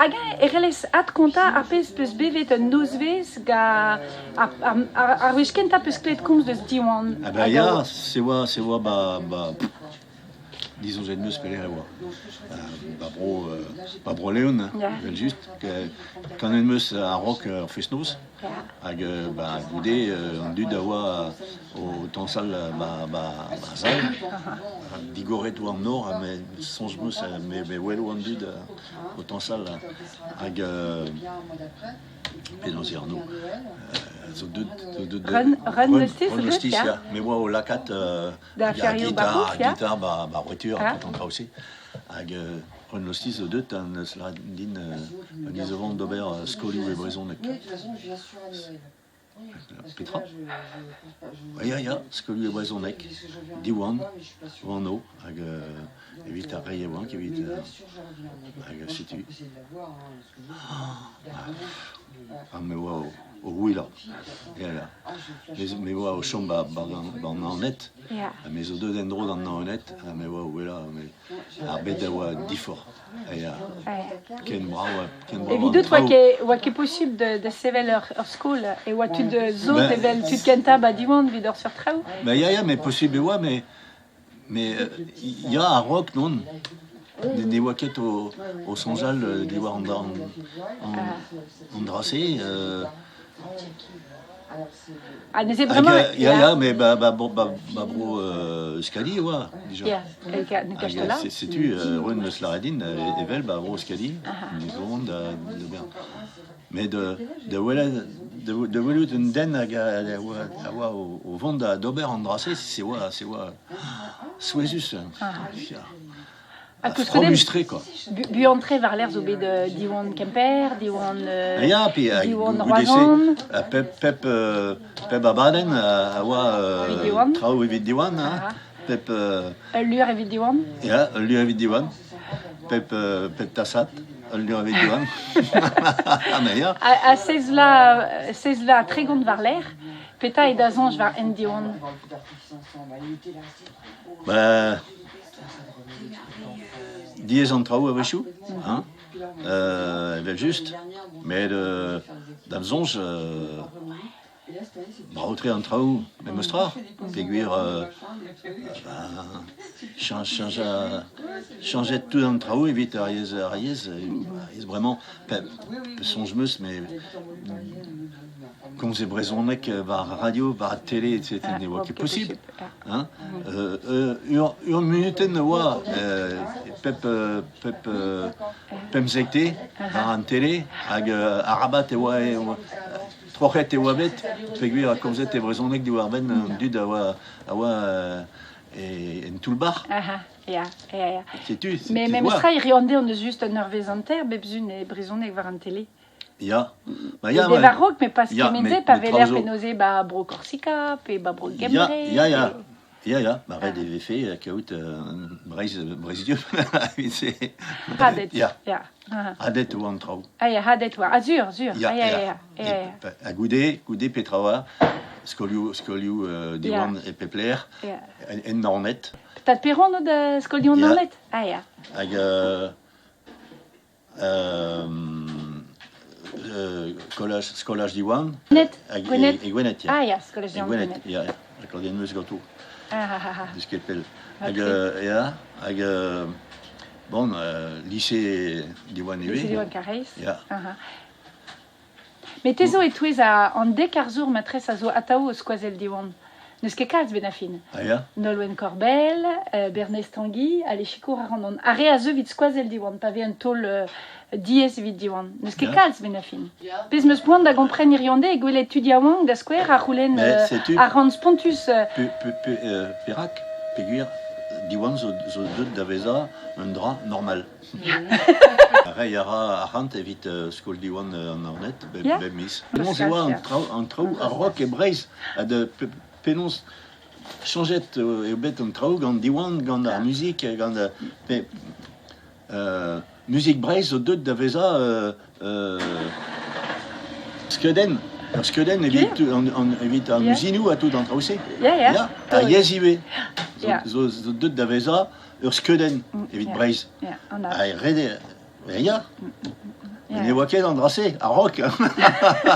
Hagen ereles at konta apes peus bevet un nozvez ga ar wech kenta peus klet komz deus diwan. Ah bah ya, c'est wa disons j'ai mieux spelé à voir. Pas bro Léon, juste quand on meus à rock fesnos, hag goudé on dû d'avoir au tensal zal, digoret ou en nord, mais songe meus mais well on dû au tensal hag et dans Arnaud. Run Lustis, ja. Mais moi au lacat guitare voiture tout en trausé. Hag Run Lustis au deux un sladin disons d'Aubert Scoli et Brezonec. Petra. Ja, Scoli et Brezonec. Diwan, Vano, hag évite à Rayewan qui évite hag situ. Mais wow, au Willa, mais wow, au champ dans Naonet, mais aux deux dendros dans Naonet, mais wow, Willa, mais à Bedawa Diffor, Ken Bravo. Évidemment, toi qui est possible de sevel leur school et what tu de zo devel tu kenta ba diwan vidor sur trau. Mais ya, mais possible ouais, mais il y a un rock non. Des waquettes au Sanjal, des war en dracé. Ah, mais c'est vraiment. Ya, mais bro, Scadi, ouais, déjà. C'est tu, Rune le Slaradin, Evel, bro, Scadi, une seconde, de bien. Mais de Velut une den au vent d'Aubert en dracé, c'est Suezus. Frustré quoi. Bu entrer vers l'air zobé de Diwan Kemper, Diwan Roison, Pep Abaden, Trau et Diwan, Pep Lur et Diwan. Ja, Lur et Diwan. Pep Tassat, Lur et Diwan. À 16 là très grande vers l'air. Peta et d'azange vers Diwan. Bah dies en trau avec chou, hein, juste, mais d'alzonge, rentrer en trau, même mostrar, péguir, changer tout en trau, éviter ariès, vraiment, songe meus, mais comme c'est Brezonec, par radio, par télé, etc., c'est possible. Hein? Une minute, Pemzekte, en télé, avec Arabat et Trochet et Wabet, Péguir, comme c'était Brezonec du Warben, du d'avoir et tout le bar. C'est-tu? Mais même ça, il riondait, on est juste nerveux en terre, Bebzun et Brezonec vers en télé. Ja. Des baroques, mais parce que Menze, pas l'air pénosé, bro Corsica, puis bro Gembre. Ja, maar hij heeft fait que Brésil, c'est Hadet. Ja. Hadet ou en trau. Hadet ou azur. Ja. À Goudé Petrawa, Scoliu Diwan et Pepler, en Nornet. T'as Perron de Scoliu Nornet. Ja. Scolage Diwan. Gwenet. Et Gwenet. Ja, Scolage Diwan. Gwenet. Ja, recordé une musique autour. De ce qu'elle appelle. Bon, lycée Diwan Ewe. Lycée Diwan Carreis. Ja. Mais tezo et touez en décarzour maîtresse à zo atao au squazel Diwan. Neus ket kalz benafin. Ja. Nolwenn Corbel, Bernès Tanguy, allez chicour à randon. Arrêt à zo vite squazel Diwan, pas un tôle dies vite Diwan. Neus ket kalz benafin. Pez meus poant da gompren irionde e gwell etudia wang da square a roulen a rand spontus. Perac, Péguir, Diwan zo deud d'aveza un drap normal. Arrêt yara a rand evit skol Diwan en ornet, beb mis. Non, c'est moi un trou a rock et braise a de penons changet et bet un trau gant Diwan gant la musique gant musique braise au deud d'aveza skeden. Skeden évite un musinou à tout dans trausé. Ja. À Yezive. Zo deud d'aveza skeden évite braise. À rede. Ja. On est waké dans le dracé, à Roc.